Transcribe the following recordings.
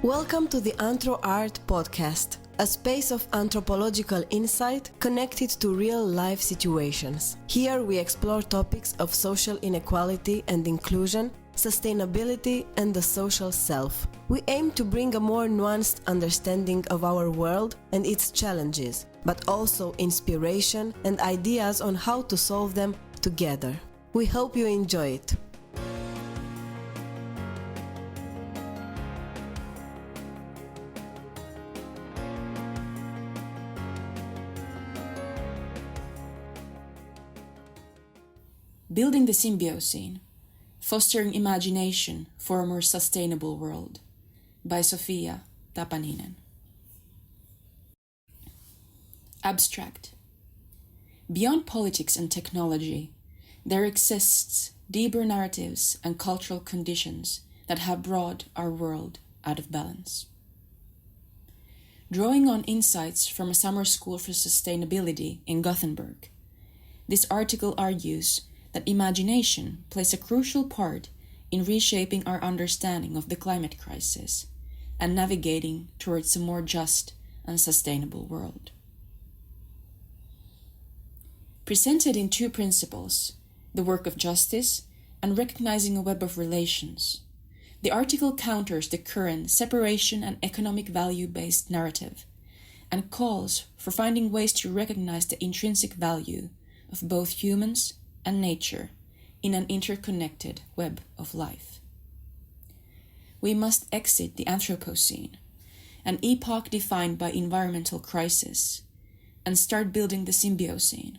Welcome to the Anthro Art Podcast, a space of anthropological insight connected to real-life situations. Here we explore topics of social inequality and inclusion, sustainability, and the social self. We aim to bring a more nuanced understanding of our world and its challenges, but also inspiration and ideas on how to solve them together. We hope you enjoy it. Building the Symbiocene, Fostering Imagination for a More Sustainable World, by Sofia, Tapaninen. Abstract. Beyond politics and technology, there exists deeper narratives and cultural conditions that have brought our world out of balance. Drawing on insights from a summer school for sustainability in Gothenburg, this article argues that imagination plays a crucial part in reshaping our understanding of the climate crisis and navigating towards a more just and sustainable world. Presented in two principles, the work of justice and recognizing a web of relations, the article counters the current separation and economic value-based narrative and calls for finding ways to recognize the intrinsic value of both humans and nature in an interconnected web of life. We must exit the Anthropocene, an epoch defined by environmental crisis, and start building the Symbiocene,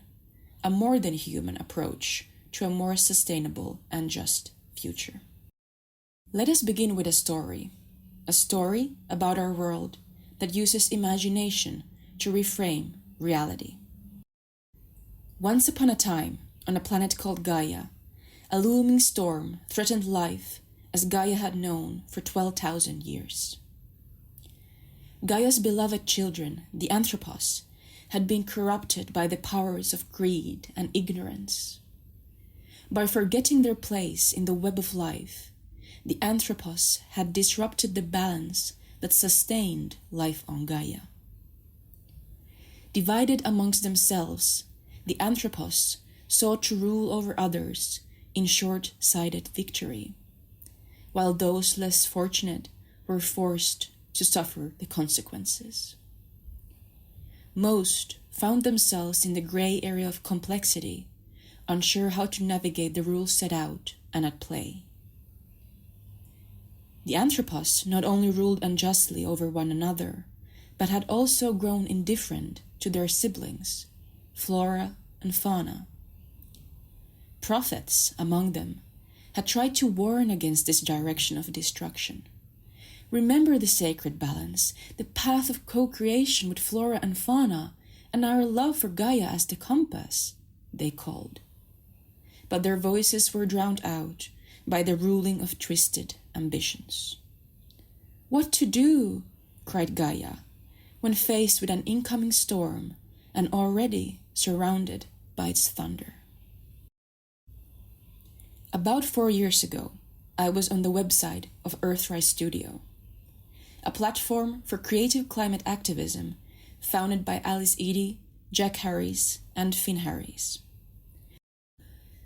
a more than human approach to a more sustainable and just future. Let us begin with a story about our world that uses imagination to reframe reality. Once upon a time, on a planet called Gaia, a looming storm threatened life as Gaia had known for 12,000 years. Gaia's beloved children, the Anthropos, had been corrupted by the powers of greed and ignorance. By forgetting their place in the web of life, the Anthropos had disrupted the balance that sustained life on Gaia. Divided amongst themselves, the Anthropos sought to rule over others in short-sighted victory, while those less fortunate were forced to suffer the consequences. Most found themselves in the gray area of complexity, unsure how to navigate the rules set out and at play. The Anthropos not only ruled unjustly over one another, but had also grown indifferent to their siblings, flora and fauna. Prophets among them had tried to warn against this direction of destruction. Remember the sacred balance, the path of co-creation with flora and fauna, and our love for Gaia as the compass, they called. But their voices were drowned out by the ruling of twisted ambitions. What to do, cried Gaia, when faced with an incoming storm and already surrounded by its thunder. About 4 years ago, I was on the website of Earthrise Studio, a platform for creative climate activism founded by Alice Eady, Jack Harris, and Finn Harris.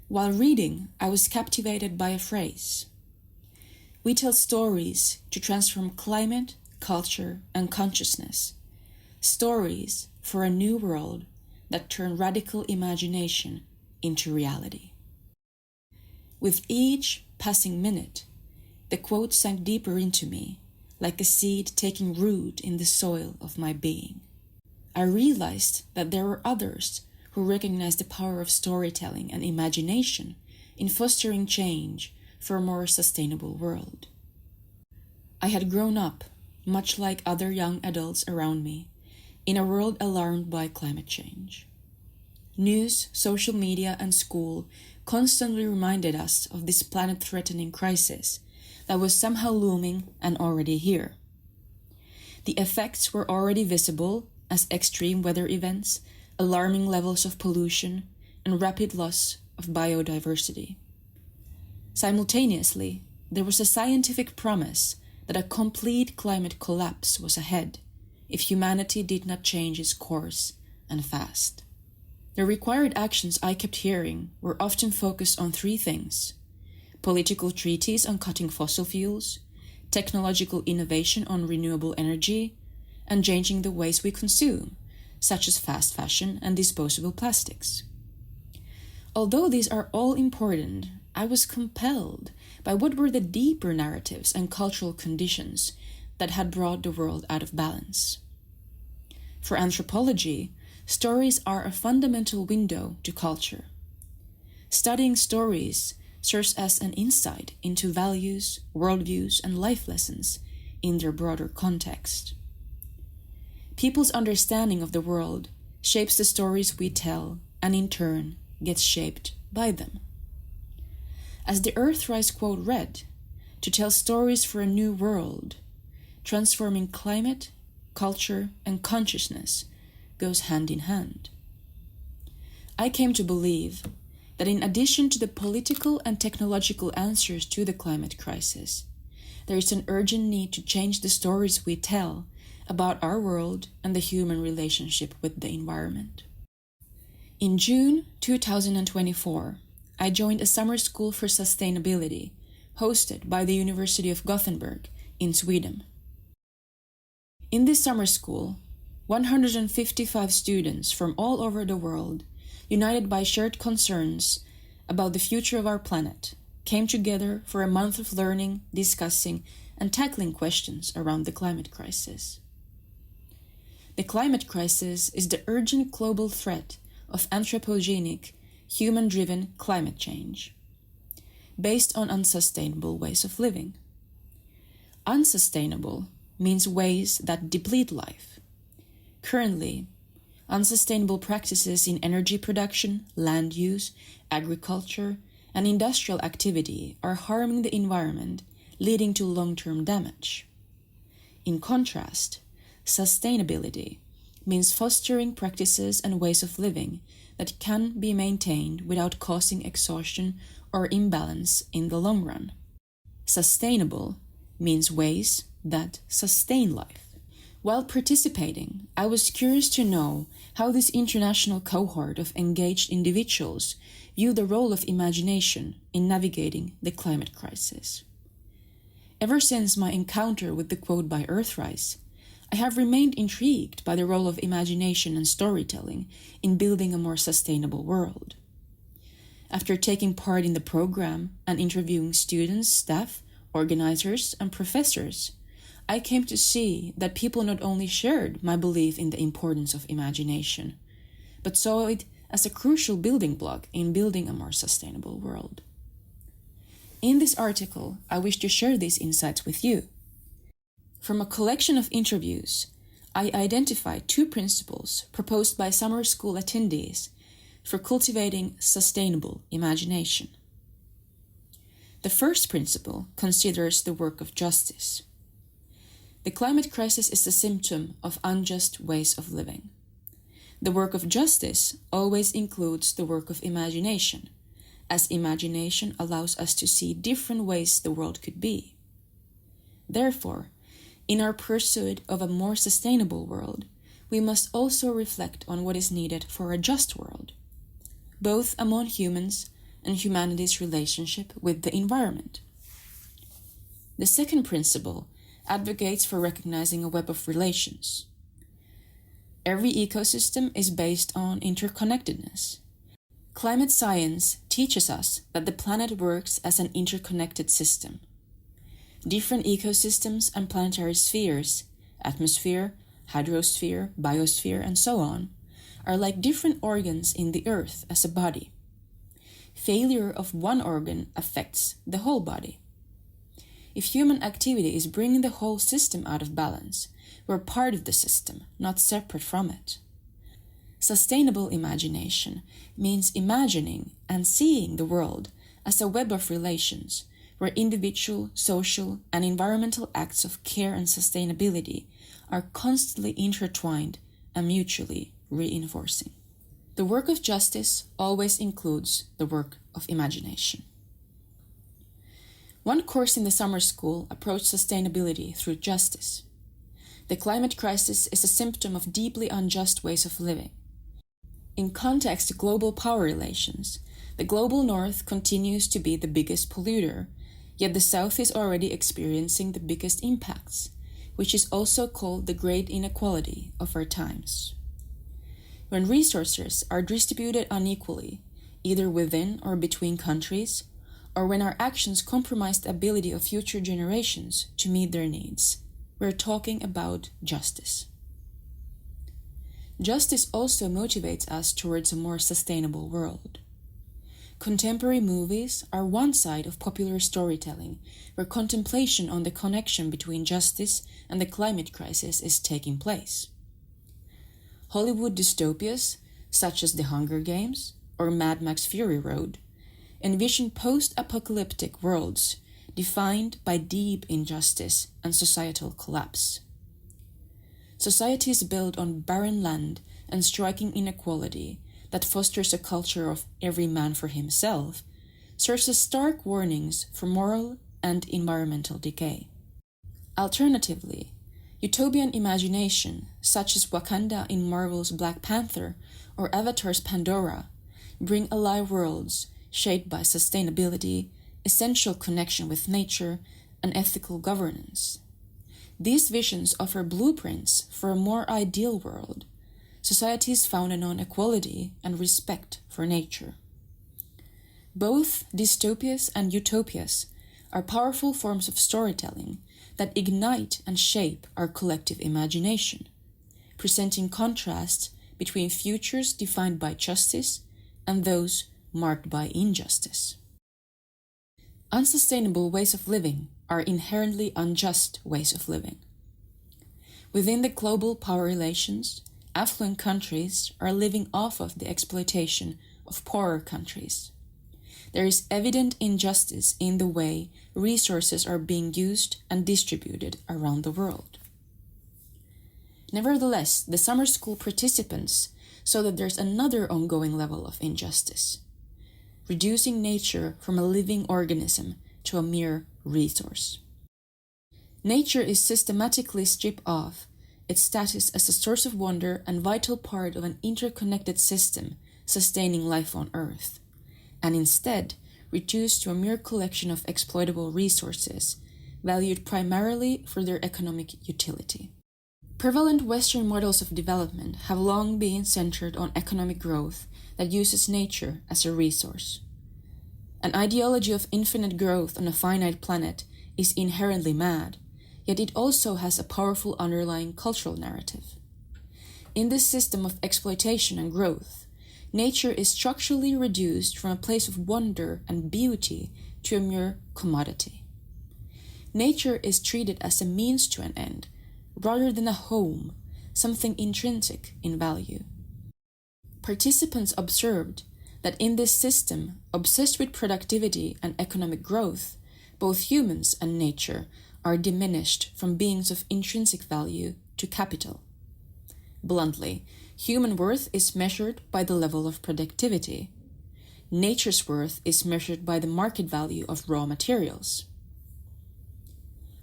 While reading, I was captivated by a phrase. We tell stories to transform climate, culture, and consciousness. Stories for a new world that turn radical imagination into reality. With each passing minute, the quote sank deeper into me, like a seed taking root in the soil of my being. I realized that there were others who recognized the power of storytelling and imagination in fostering change for a more sustainable world. I had grown up, much like other young adults around me, in a world alarmed by climate change. News, social media, and school constantly reminded us of this planet-threatening crisis that was somehow looming and already here. The effects were already visible as extreme weather events, alarming levels of pollution, and rapid loss of biodiversity. Simultaneously, there was a scientific promise that a complete climate collapse was ahead if humanity did not change its course and fast. The required actions I kept hearing were often focused on three things: political treaties on cutting fossil fuels, technological innovation on renewable energy, and changing the ways we consume, such as fast fashion and disposable plastics. Although these are all important, I was compelled by what were the deeper narratives and cultural conditions that had brought the world out of balance. For anthropology, stories are a fundamental window to culture. Studying stories serves as an insight into values, worldviews, and life lessons in their broader context. People's understanding of the world shapes the stories we tell, and in turn gets shaped by them. As the Earthrise quote read, to tell stories for a new world, transforming climate, culture, and consciousness goes hand in hand. I came to believe that in addition to the political and technological answers to the climate crisis, there is an urgent need to change the stories we tell about our world and the human relationship with the environment. In June 2024, I joined a summer school for sustainability hosted by the University of Gothenburg in Sweden. In this summer school, 155 students from all over the world, united by shared concerns about the future of our planet, came together for a month of learning, discussing, and tackling questions around the climate crisis. The climate crisis is the urgent global threat of anthropogenic, human-driven climate change, based on unsustainable ways of living. Unsustainable means ways that deplete life. Currently, unsustainable practices in energy production, land use, agriculture, and industrial activity are harming the environment, leading to long-term damage. In contrast, sustainability means fostering practices and ways of living that can be maintained without causing exhaustion or imbalance in the long run. Sustainable means ways that sustain life. While participating, I was curious to know how this international cohort of engaged individuals view the role of imagination in navigating the climate crisis. Ever since my encounter with the quote by Earthrise, I have remained intrigued by the role of imagination and storytelling in building a more sustainable world. After taking part in the program and interviewing students, staff, organizers, and professors, I came to see that people not only shared my belief in the importance of imagination, but saw it as a crucial building block in building a more sustainable world. In this article, I wish to share these insights with you. From a collection of interviews, I identified 2 principles proposed by summer school attendees for cultivating sustainable imagination. The first principle considers the work of justice. The climate crisis is a symptom of unjust ways of living. The work of justice always includes the work of imagination, as imagination allows us to see different ways the world could be. Therefore, in our pursuit of a more sustainable world, we must also reflect on what is needed for a just world, both among humans and humanity's relationship with the environment. The second principle advocates for recognizing a web of relations. Every ecosystem is based on interconnectedness. Climate science teaches us that the planet works as an interconnected system. Different ecosystems and planetary spheres, atmosphere, hydrosphere, biosphere, and so on, are like different organs in the Earth as a body. Failure of one organ affects the whole body. If human activity is bringing the whole system out of balance, we're part of the system, not separate from it. Sustainable imagination means imagining and seeing the world as a web of relations where individual, social, and environmental acts of care and sustainability are constantly intertwined and mutually reinforcing. The work of justice always includes the work of imagination. One course in the summer school approached sustainability through justice. The climate crisis is a symptom of deeply unjust ways of living. In context to global power relations, the global north continues to be the biggest polluter, yet the south is already experiencing the biggest impacts, which is also called the great inequality of our times. When resources are distributed unequally, either within or between countries, or when our actions compromise the ability of future generations to meet their needs, we're talking about justice. Justice also motivates us towards a more sustainable world. Contemporary movies are one side of popular storytelling where contemplation on the connection between justice and the climate crisis is taking place. Hollywood dystopias, such as The Hunger Games or Mad Max Fury Road, envision post-apocalyptic worlds defined by deep injustice and societal collapse. Societies built on barren land and striking inequality that fosters a culture of every man for himself serves as stark warnings for moral and environmental decay. Alternatively, utopian imagination, such as Wakanda in Marvel's Black Panther or Avatar's Pandora, bring alive worlds shaped by sustainability, essential connection with nature, and ethical governance. These visions offer blueprints for a more ideal world, societies founded on equality and respect for nature. Both dystopias and utopias are powerful forms of storytelling that ignite and shape our collective imagination, presenting contrasts between futures defined by justice and those marked by injustice. Unsustainable ways of living are inherently unjust ways of living. Within the global power relations, affluent countries are living off of the exploitation of poorer countries. There is evident injustice in the way resources are being used and distributed around the world. Nevertheless, the summer school participants saw that there's another ongoing level of injustice, reducing nature from a living organism to a mere resource. Nature is systematically stripped of its status as a source of wonder and vital part of an interconnected system sustaining life on Earth, and instead reduced to a mere collection of exploitable resources, valued primarily for their economic utility. Prevalent Western models of development have long been centered on economic growth that uses nature as a resource. An ideology of infinite growth on a finite planet is inherently mad, yet it also has a powerful underlying cultural narrative. In this system of exploitation and growth, nature is structurally reduced from a place of wonder and beauty to a mere commodity. Nature is treated as a means to an end, rather than a home, something intrinsic in value. Participants observed that in this system, obsessed with productivity and economic growth, both humans and nature are diminished from beings of intrinsic value to capital. Bluntly, human worth is measured by the level of productivity. Nature's worth is measured by the market value of raw materials.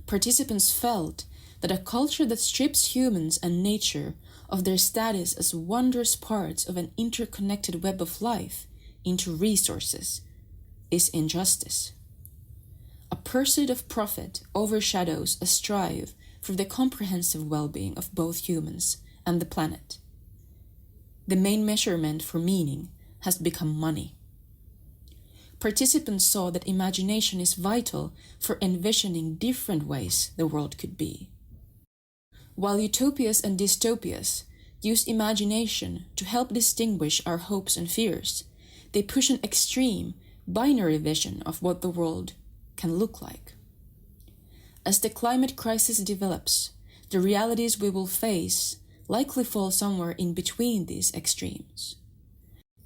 Participants felt that a culture that strips humans and nature of their status as wondrous parts of an interconnected web of life into resources is injustice. A pursuit of profit overshadows a strive for the comprehensive well-being of both humans and the planet. The main measurement for meaning has become money. Participants saw that imagination is vital for envisioning different ways the world could be. While utopias and dystopias use imagination to help distinguish our hopes and fears, they push an extreme, binary vision of what the world can look like. As the climate crisis develops, the realities we will face likely fall somewhere in between these extremes.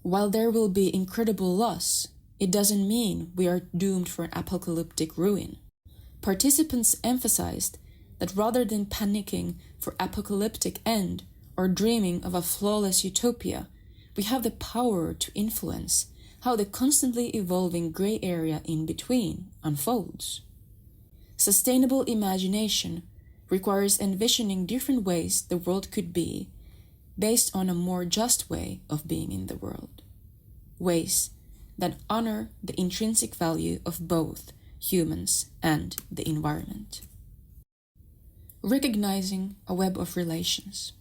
While there will be incredible loss, it doesn't mean we are doomed for an apocalyptic ruin. Participants emphasized that rather than panicking for apocalyptic end or dreaming of a flawless utopia, we have the power to influence how the constantly evolving gray area in between unfolds. Sustainable imagination requires envisioning different ways the world could be based on a more just way of being in the world. Ways that honor the intrinsic value of both humans and the environment. Recognizing a web of relations.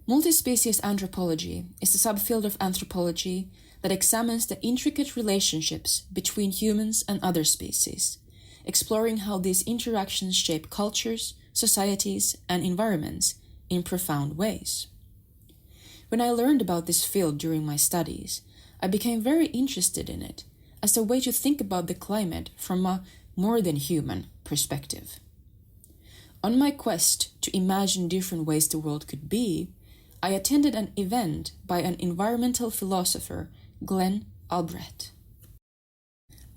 Multispecies anthropology is a subfield of anthropology that examines the intricate relationships between humans and other species, exploring how these interactions shape cultures, societies, and environments in profound ways. When I learned about this field during my studies, I became very interested in it as a way to think about the climate from a more than human perspective. On my quest to imagine different ways the world could be, I attended an event by an environmental philosopher, Glenn Albrecht.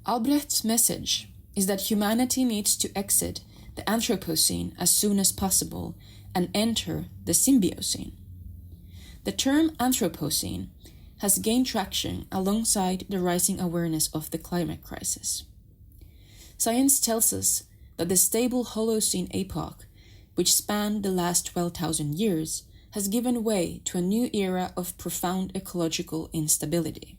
Albrecht's message is that humanity needs to exit the Anthropocene as soon as possible and enter the Symbiocene. The term Anthropocene has gained traction alongside the rising awareness of the climate crisis. Science tells us that the stable Holocene epoch, which spanned the last 12,000 years, has given way to a new era of profound ecological instability.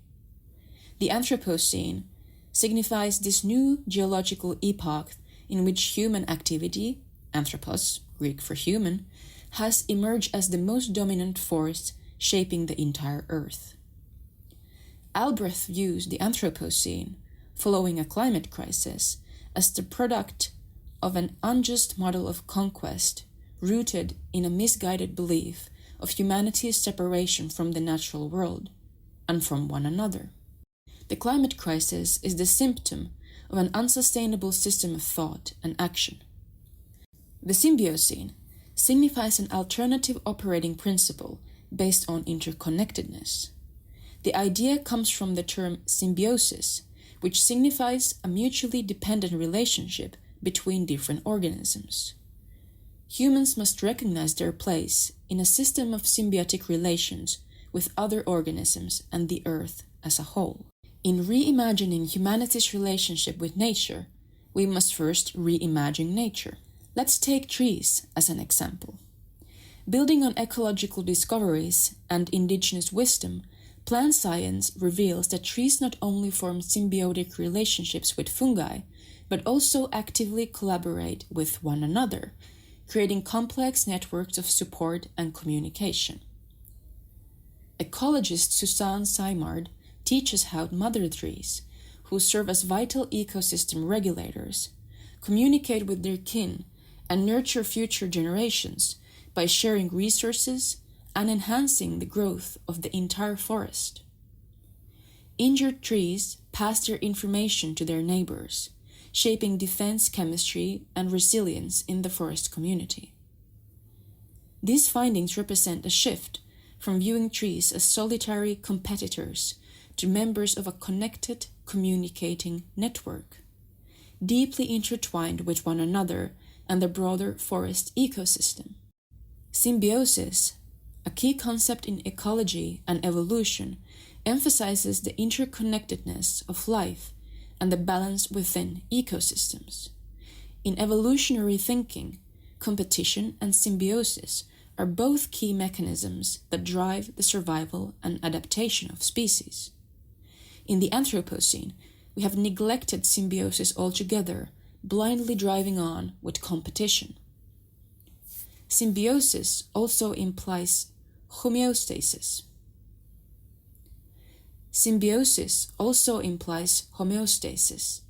The Anthropocene signifies this new geological epoch in which human activity, anthropos, Greek for human, has emerged as the most dominant force shaping the entire Earth. Albrecht views the Anthropocene, following a climate crisis, as the product of an unjust model of conquest rooted in a misguided belief of humanity's separation from the natural world and from one another. The climate crisis is the symptom of an unsustainable system of thought and action. The Symbiocene signifies an alternative operating principle based on interconnectedness. The idea comes from the term symbiosis, which signifies a mutually dependent relationship between different organisms. Humans must recognize their place in a system of symbiotic relations with other organisms and the Earth as a whole. In reimagining humanity's relationship with nature, we must first reimagine nature. Let's take trees as an example. Building on ecological discoveries and indigenous wisdom, plant science reveals that trees not only form symbiotic relationships with fungi, but also actively collaborate with one another, creating complex networks of support and communication. Ecologist Susanne Simard teaches how mother trees, who serve as vital ecosystem regulators, communicate with their kin and nurture future generations by sharing resources and enhancing the growth of the entire forest. Injured trees pass their information to their neighbors, shaping defense chemistry and resilience in the forest community. These findings represent a shift from viewing trees as solitary competitors to members of a connected, communicating network, deeply intertwined with one another and the broader forest ecosystem. Symbiosis, a key concept in ecology and evolution, emphasizes the interconnectedness of life and the balance within ecosystems. In evolutionary thinking, competition and symbiosis are both key mechanisms that drive the survival and adaptation of species. In the Anthropocene, we have neglected symbiosis altogether, blindly driving on with competition. Symbiosis also implies homeostasis. Symbiosis also implies homeostasis,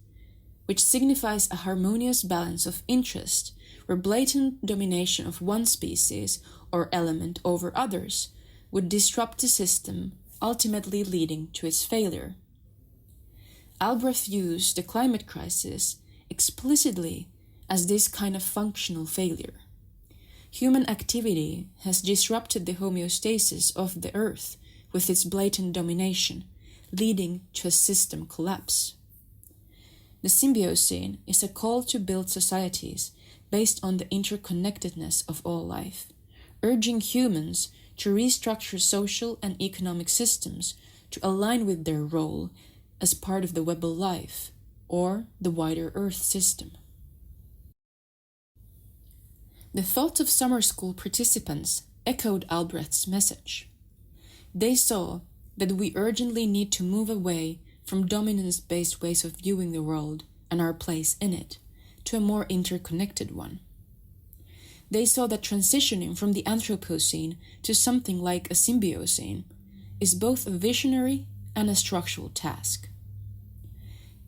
which signifies a harmonious balance of interest where blatant domination of one species or element over others would disrupt the system, ultimately leading to its failure. Albrecht views the climate crisis explicitly as this kind of functional failure. Human activity has disrupted the homeostasis of the Earth with its blatant domination, leading to a system collapse. The Symbiocene is a call to build societies based on the interconnectedness of all life, urging humans to restructure social and economic systems to align with their role as part of the web of life or the wider Earth system. The thoughts of summer school participants echoed Albrecht's message. They saw that we urgently need to move away from dominance-based ways of viewing the world and our place in it to a more interconnected one. They saw that transitioning from the Anthropocene to something like a Symbiocene is both a visionary and a structural task.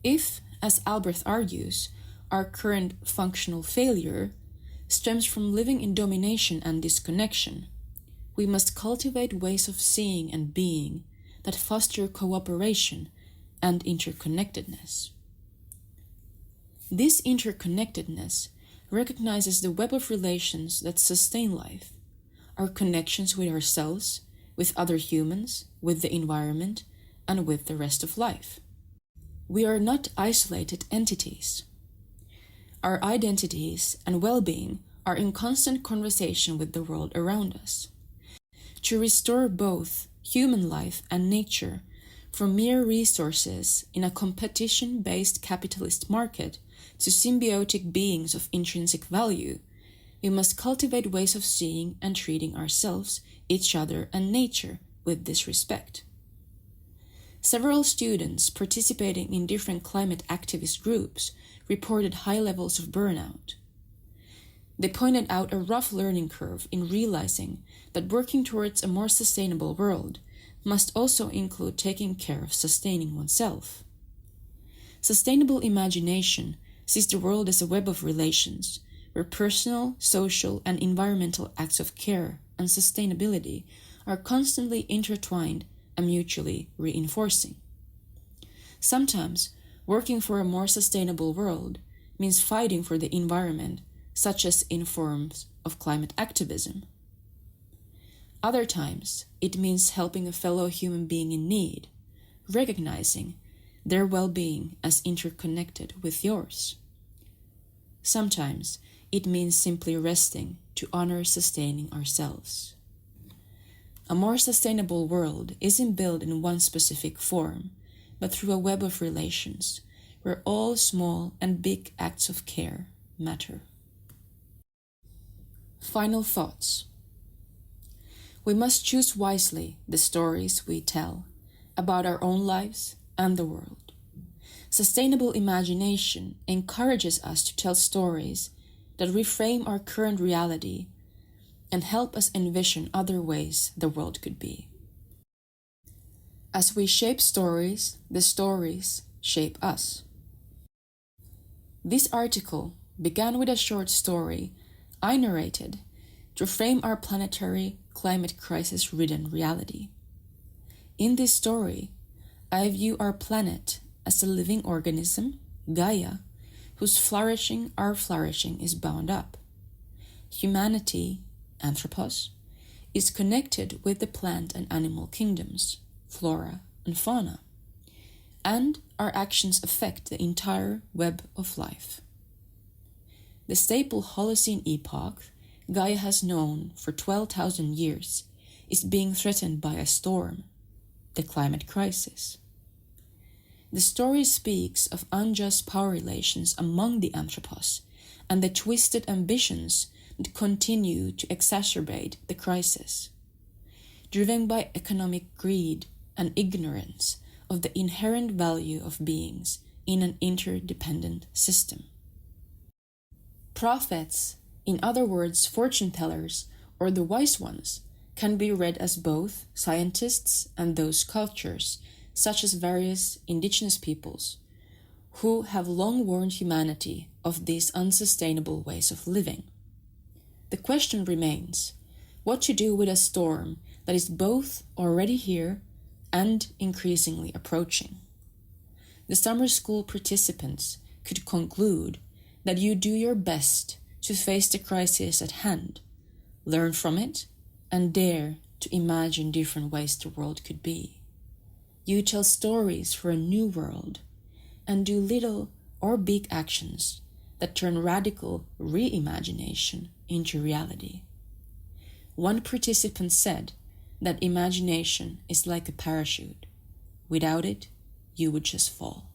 If, as Albrecht argues, our current functional failure stems from living in domination and disconnection, we must cultivate ways of seeing and being that foster cooperation and interconnectedness. This interconnectedness recognizes the web of relations that sustain life, our connections with ourselves, with other humans, with the environment, and with the rest of life. We are not isolated entities. Our identities and well-being are in constant conversation with the world around us. To restore both human life and nature from mere resources in a competition-based capitalist market to symbiotic beings of intrinsic value, we must cultivate ways of seeing and treating ourselves, each other, and nature with this respect. Several students participating in different climate activist groups reported high levels of burnout. They pointed out a rough learning curve in realizing that working towards a more sustainable world must also include taking care of sustaining oneself. Sustainable imagination sees the world as a web of relations, where personal, social, and environmental acts of care and sustainability are constantly intertwined and mutually reinforcing. Sometimes, working for a more sustainable world means fighting for the environment, such as in forms of climate activism. Other times, it means helping a fellow human being in need, recognizing their well-being as interconnected with yours. Sometimes, it means simply resting to honor sustaining ourselves. A more sustainable world isn't built in one specific form, but through a web of relations, where all small and big acts of care matter. Final thoughts. We must choose wisely the stories we tell about our own lives and the world. Sustainable imagination encourages us to tell stories that reframe our current reality and help us envision other ways the world could be. As we shape stories, the stories shape us. This article began with a short story I narrated to frame our planetary climate crisis-ridden reality. In this story, I view our planet as a living organism, Gaia, whose flourishing our flourishing is bound up. Humanity, Anthropos, is connected with the plant and animal kingdoms, flora and fauna, and our actions affect the entire web of life. The staple Holocene epoch Gaia has known for 12,000 years is being threatened by a storm, the climate crisis. The story speaks of unjust power relations among the Anthropos and the twisted ambitions that continue to exacerbate the crisis. Driven by economic greed and ignorance of the inherent value of beings in an interdependent system. Prophets, in other words fortune tellers or the wise ones, can be read as both scientists and those cultures, such as various indigenous peoples, who have long warned humanity of these unsustainable ways of living. The question remains, what to do with a storm that is both already here and increasingly approaching. The summer school participants could conclude that you do your best to face the crisis at hand, learn from it, and dare to imagine different ways the world could be. You tell stories for a new world and do little or big actions that turn radical reimagination into reality. One participant said that imagination is like a parachute. Without it, you would just fall.